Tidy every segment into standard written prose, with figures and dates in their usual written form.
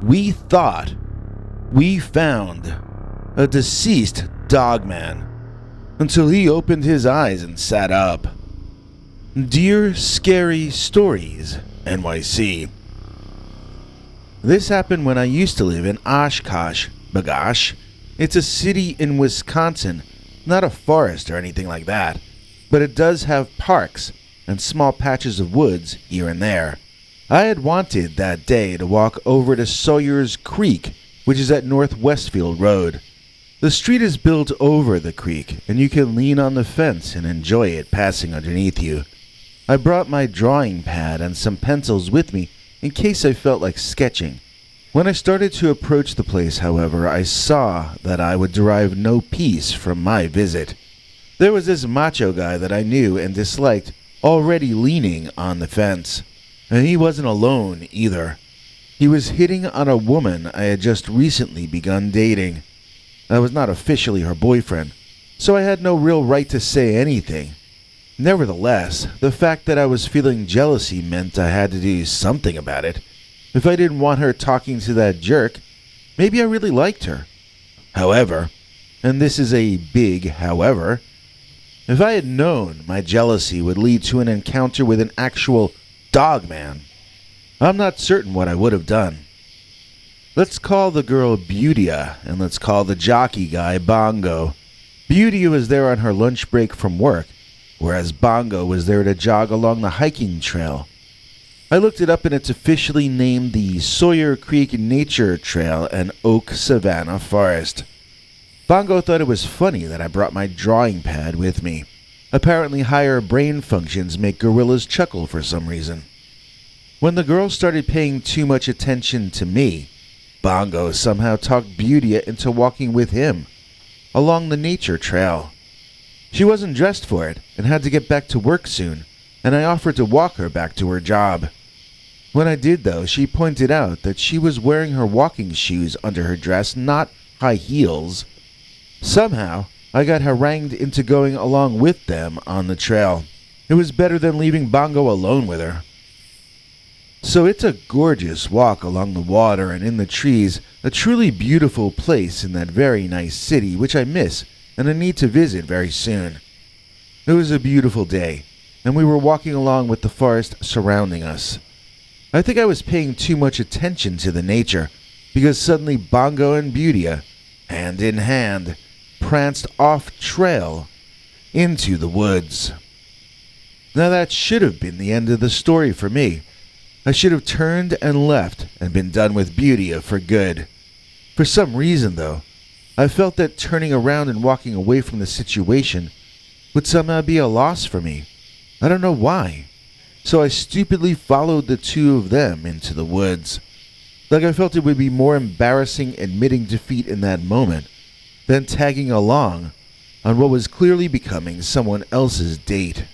We thought we found a deceased Dogman until he opened his eyes and sat up. Dear Scary Stories, NYC. This happened when I used to live in Oshkosh, Bagosh. It's a city in Wisconsin, not a forest or anything like that, but it does have parks and small patches of woods here and there. I had wanted that day to walk over to Sawyer's Creek, which is at North Westfield Road. The street is built over the creek, and you can lean on the fence and enjoy it passing underneath you. I brought my drawing pad and some pencils with me in case I felt like sketching. When I started to approach the place, however, I saw that I would derive no peace from my visit. There was this macho guy that I knew and disliked already leaning on the fence. And he wasn't alone either. He was hitting on a woman I had just recently begun dating. I was not officially her boyfriend, so I had no real right to say anything. Nevertheless, the fact that I was feeling jealousy meant I had to do something about it. If I didn't want her talking to that jerk, maybe I really liked her. However, and this is a big however, if I had known my jealousy would lead to an encounter with an actual Dogman, I'm not certain what I would have done. Let's call the girl Beautia, and let's call the jockey guy Bongo. Beautia was there on her lunch break from work, whereas Bongo was there to jog along the hiking trail. I looked it up and it's officially named the Sawyer Creek Nature Trail and Oak Savanna Forest. Bongo thought it was funny that I brought my drawing pad with me. Apparently higher brain functions make gorillas chuckle for some reason. When the girl started paying too much attention to me, Bongo somehow talked Beautia into walking with him along the nature trail. She wasn't dressed for it and had to get back to work soon, and I offered to walk her back to her job. When I did, though, she pointed out that she was wearing her walking shoes under her dress, not high heels. Somehow, I got harangued into going along with them on the trail. It was better than leaving Bongo alone with her. So it's a gorgeous walk along the water and in the trees, a truly beautiful place in that very nice city, which I miss and I need to visit very soon. It was a beautiful day, and we were walking along with the forest surrounding us. I think I was paying too much attention to the nature, because suddenly Bongo and Beautia, hand in hand, pranced off trail into the woods. Now that should have been the end of the story for me. I should have turned and left and been done with Beautia for good. For some reason, though, I felt that turning around and walking away from the situation would somehow be a loss for me. I don't know why. So I stupidly followed the two of them into the woods. Like I felt it would be more embarrassing admitting defeat in that moment than tagging along on what was clearly becoming someone else's date.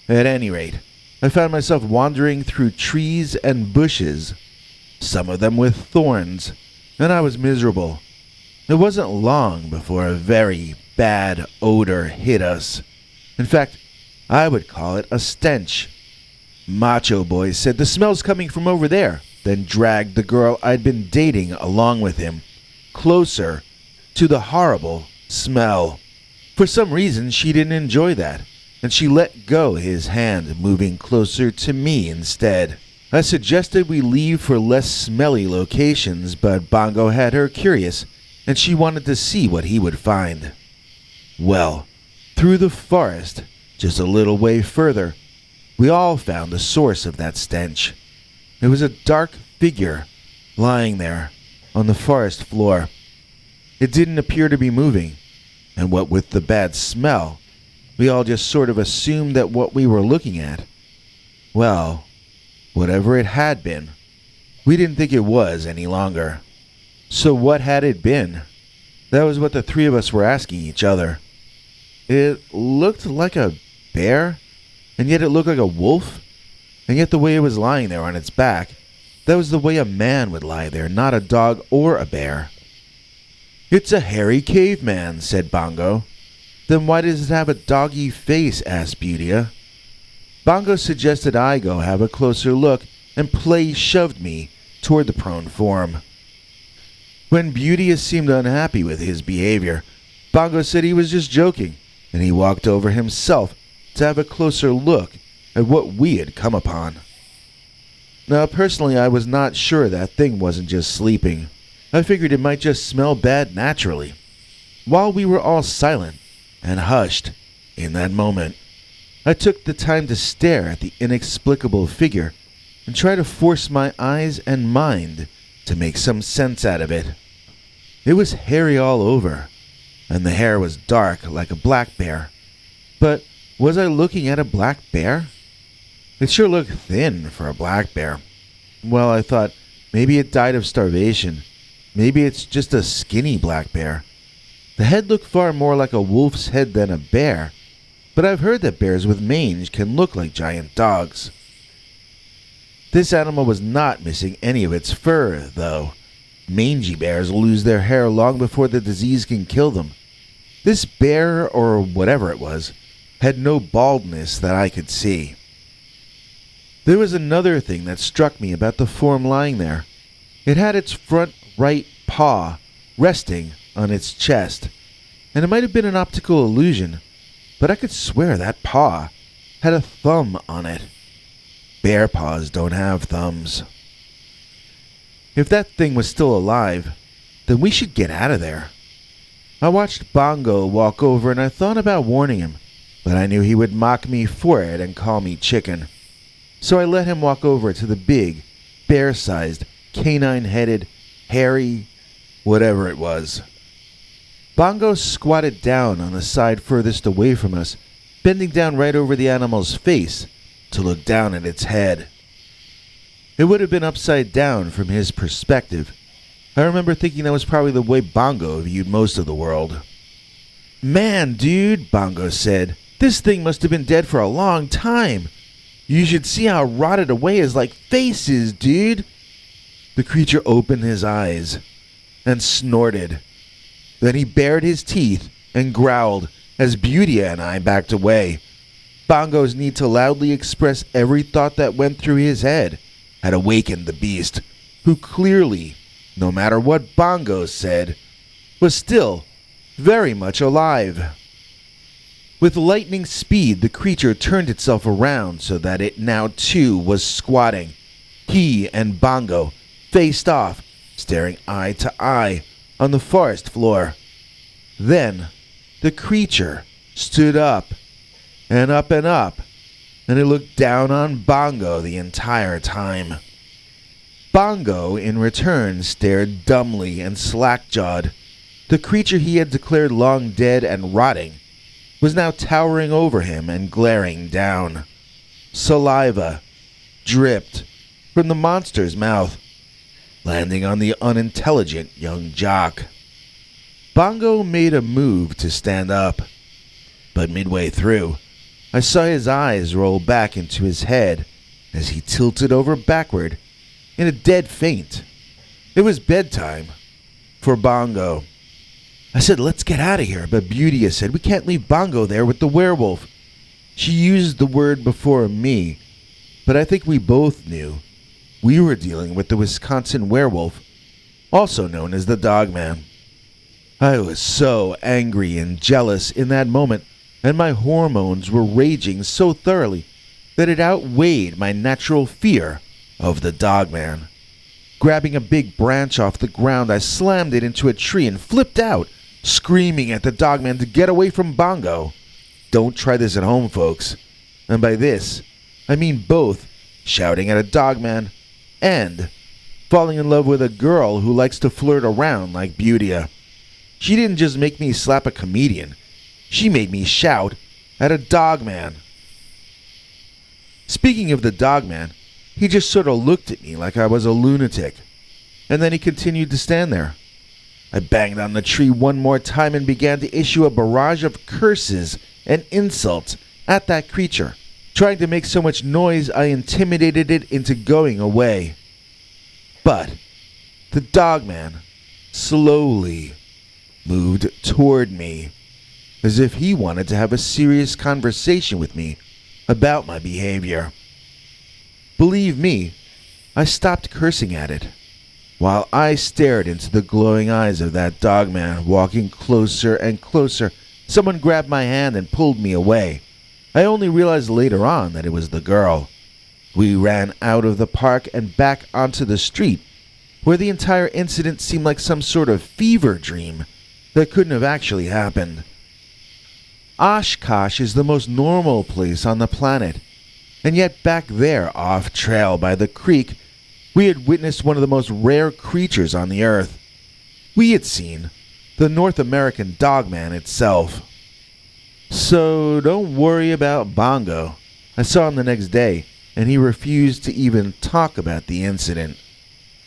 At any rate, I found myself wandering through trees and bushes, some of them with thorns, and I was miserable. It wasn't long before a very bad odor hit us. In fact, I would call it a stench. Macho Boy said, "The smell's coming from over there," then dragged the girl I'd been dating along with him, closer to the horrible smell. For some reason, she didn't enjoy that, and she let go his hand, moving closer to me instead. I suggested we leave for less smelly locations, but Bongo had her curious, and she wanted to see what he would find. Well, through the forest, just a little way further, we all found the source of that stench. It was a dark figure lying there on the forest floor. It didn't appear to be moving, and what with the bad smell, we all just sort of assumed that what we were looking at, well, whatever it had been, we didn't think it was any longer. So what had it been? That was what the three of us were asking each other. It looked like a bear, and yet it looked like a wolf, and yet the way it was lying there on its back, that was the way a man would lie there, not a dog or a bear. "It's a hairy caveman," said Bongo. "Then why does it have a doggy face?" asked Beautia. Bongo suggested I go have a closer look, and Play shoved me toward the prone form. When Beauty seemed unhappy with his behavior, Bongo said he was just joking, and he walked over himself to have a closer look at what we had come upon. Now, personally, I was not sure that thing wasn't just sleeping. I figured it might just smell bad naturally. While we were all silent and hushed in that moment, I took the time to stare at the inexplicable figure and try to force my eyes and mind to make some sense out of it. It was hairy all over, and the hair was dark like a black bear. But was I looking at a black bear? It sure looked thin for a black bear. Well, I thought, maybe it died of starvation. Maybe it's just a skinny black bear. The head looked far more like a wolf's head than a bear, but I've heard that bears with mange can look like giant dogs. This animal was not missing any of its fur, though. Mangy bears lose their hair long before the disease can kill them. This bear, or whatever it was, had no baldness that I could see. There was another thing that struck me about the form lying there. It had its front right paw resting on its chest, and it might have been an optical illusion, but I could swear that paw had a thumb on it. Bear paws don't have thumbs. If that thing was still alive, then we should get out of there. I watched Bongo walk over and I thought about warning him, but I knew he would mock me for it and call me chicken. So I let him walk over to the big, bear-sized, canine-headed, hairy, whatever it was. Bongo squatted down on the side furthest away from us, bending down right over the animal's face to look down at its head. It would have been upside down from his perspective. I remember thinking that was probably the way Bongo viewed most of the world. "Man, dude," Bongo said, "this thing must have been dead for a long time. You should see how rotted away his face is, dude." The creature opened his eyes and snorted. Then he bared his teeth and growled as Beauty and I backed away. Bongo's need to loudly express every thought that went through his head had awakened the beast, who clearly, no matter what Bongo said, was still very much alive. With lightning speed, the creature turned itself around so that it now too was squatting. He and Bongo faced off, staring eye to eye on the forest floor. Then the creature stood up, and it looked down on Bongo the entire time. Bongo, in return, stared dumbly and slack-jawed. The creature he had declared long dead and rotting was now towering over him and glaring down. Saliva dripped from the monster's mouth, landing on the unintelligent young jock. Bongo made a move to stand up, but midway through, I saw his eyes roll back into his head as he tilted over backward in a dead faint. It was bedtime for Bongo. I said, "Let's get out of here," but Beauty said, "We can't leave Bongo there with the werewolf." She used the word before me, but I think we both knew we were dealing with the Wisconsin werewolf, also known as the Dogman. I was so angry and jealous in that moment, and my hormones were raging so thoroughly that it outweighed my natural fear of the Dogman. Grabbing a big branch off the ground, I slammed it into a tree and flipped out, screaming at the Dogman to get away from Bongo. Don't try this at home, folks. And by this, I mean both shouting at a Dogman and falling in love with a girl who likes to flirt around like Beauty. She didn't just make me slap a comedian. She made me shout at a Dogman. Speaking of the Dogman, he just sort of looked at me like I was a lunatic, and then he continued to stand there. I banged on the tree one more time and began to issue a barrage of curses and insults at that creature, trying to make so much noise I intimidated it into going away. But the Dogman slowly moved toward me, as if he wanted to have a serious conversation with me about my behavior. Believe me, I stopped cursing at it, while I stared into the glowing eyes of that dogman. Walking closer and closer, someone grabbed my hand and pulled me away. I only realized later on that it was the girl. We ran out of the park and back onto the street, where the entire incident seemed like some sort of fever dream that couldn't have actually happened. Oshkosh is the most normal place on the planet, and yet back there, off trail by the creek, we had witnessed one of the most rare creatures on the earth. We had seen the North American Dogman itself. So don't worry about Bongo. I saw him the next day, and he refused to even talk about the incident.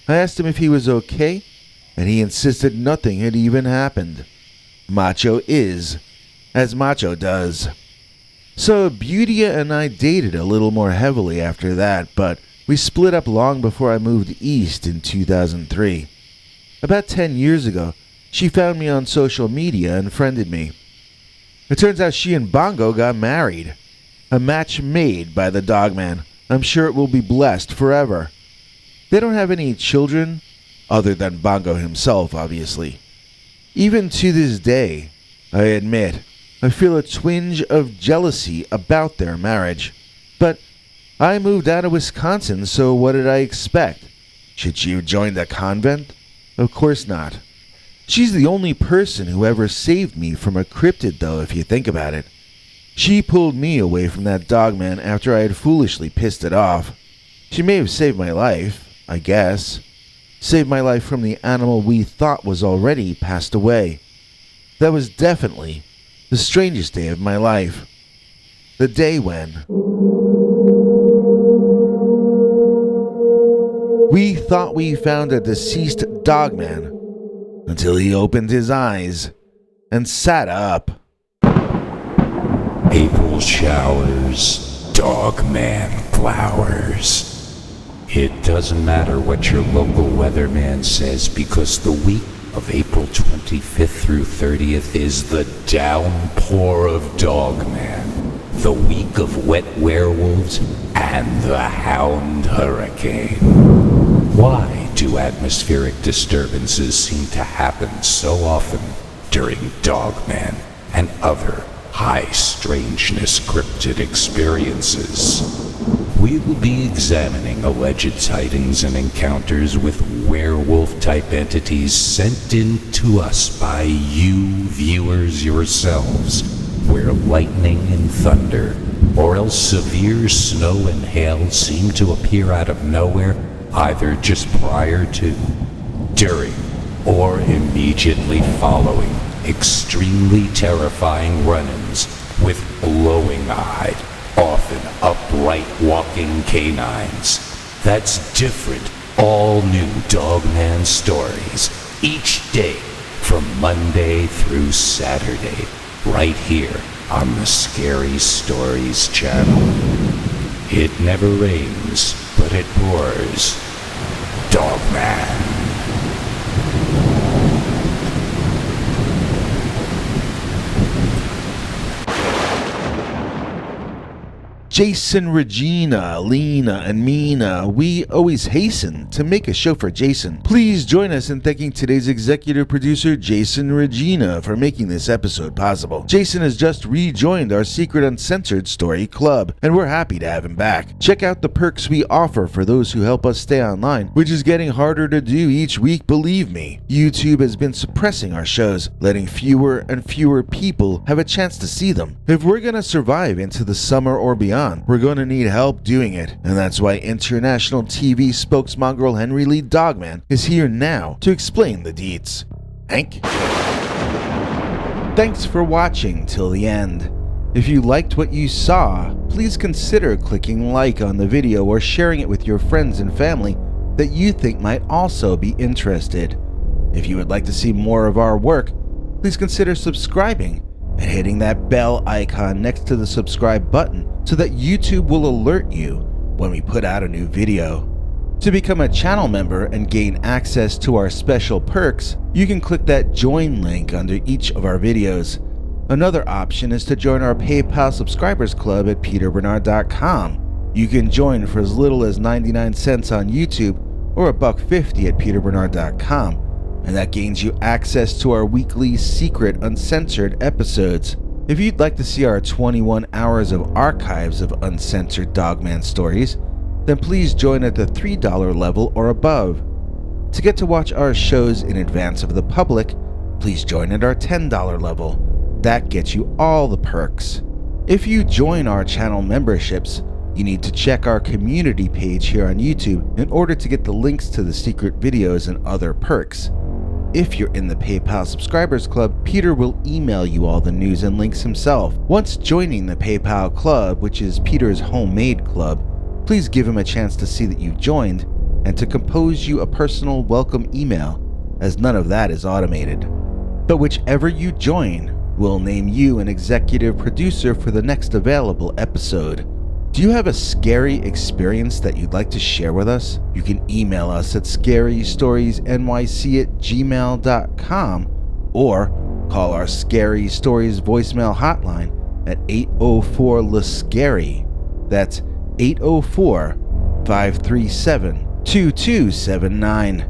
I asked him if he was okay, and he insisted nothing had even happened. Macho is as macho does. So Beautia and I dated a little more heavily after that, but we split up long before I moved east in 2003. About 10 years ago, she found me on social media and friended me. It turns out she and Bongo got married. A match made by the Dogman. I'm sure it will be blessed forever. They don't have any children, other than Bongo himself, obviously. Even to this day, I admit, I feel a twinge of jealousy about their marriage. But I moved out of Wisconsin, so what did I expect? Should she have joined a convent? Of course not. She's the only person who ever saved me from a cryptid, though, if you think about it. She pulled me away from that dogman after I had foolishly pissed it off. She may have saved my life, I guess. Saved my life from the animal we thought was already passed away. That was definitely the strangest day of my life. The day when we thought we found a deceased dogman until he opened his eyes and sat up. April showers, Dogman flowers. It doesn't matter what your local weatherman says, because the week of April 25th through 30th is the downpour of Dogman, the week of wet werewolves, and the Hound Hurricane. Why do atmospheric disturbances seem to happen so often during Dogman and other high strangeness cryptid experiences? We will be examining alleged sightings and encounters with werewolf-type entities sent in to us by you viewers yourselves, where lightning and thunder, or else severe snow and hail seem to appear out of nowhere, either just prior to, during, or immediately following extremely terrifying run-ins with glowing-eyed, often upright walking canines. That's different, all new Dogman stories, each day from Monday through Saturday, right here on the Scary Stories channel. It never rains, but it pours. Dogman. Jason, Regina, Lena, and Mina, we always hasten to make a show for Jason. Please join us in thanking today's executive producer, Jason Regina, for making this episode possible. Jason has just rejoined our Secret Uncensored Story Club, and we're happy to have him back. Check out the perks we offer for those who help us stay online, which is getting harder to do each week, believe me. YouTube has been suppressing our shows, letting fewer and fewer people have a chance to see them. If we're gonna survive into the summer or beyond, we're going to need help doing it, and that's why international TV spokesmongrel Henry Lee Dogman is here now to explain the deets. Hank? Thanks for watching till the end. If you liked what you saw, please consider clicking like on the video or sharing it with your friends and family that you think might also be interested. If you would like to see more of our work, please consider subscribing and hitting that bell icon next to the subscribe button so that YouTube will alert you when we put out a new video. To become a channel member and gain access to our special perks, you can click that join link under each of our videos. Another option is to join our PayPal subscribers club at peterbernard.com. You can join for as little as 99 cents on YouTube or $1.50 at peterbernard.com, and that gains you access to our weekly secret uncensored episodes. If you'd like to see our 21 hours of archives of uncensored Dogman stories, then please join at the $3 level or above. To get to watch our shows in advance of the public, please join at our $10 level. That gets you all the perks. If you join our channel memberships, you need to check our community page here on YouTube in order to get the links to the secret videos and other perks. If you're in the PayPal Subscribers Club, Peter will email you all the news and links himself. Once joining the PayPal Club, which is Peter's homemade club, please give him a chance to see that you've joined and to compose you a personal welcome email, as none of that is automated. But whichever you join, we'll name you an executive producer for the next available episode. Do you have a scary experience that you'd like to share with us? You can email us at scarystoriesnyc@gmail.com or call our Scary Stories voicemail hotline at 804-LA-SCARY. That's 804-537-2279.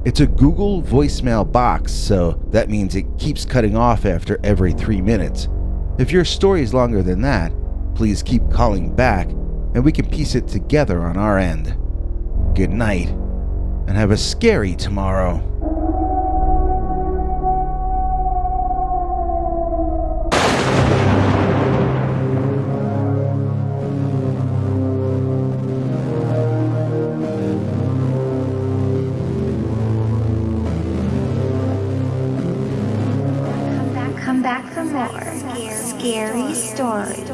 It's a Google voicemail box, so that means it keeps cutting off after every 3 minutes. If your story is longer than that, please keep calling back and we can piece it together on our end. Good night, and have a scary tomorrow. Come back for more scary stories.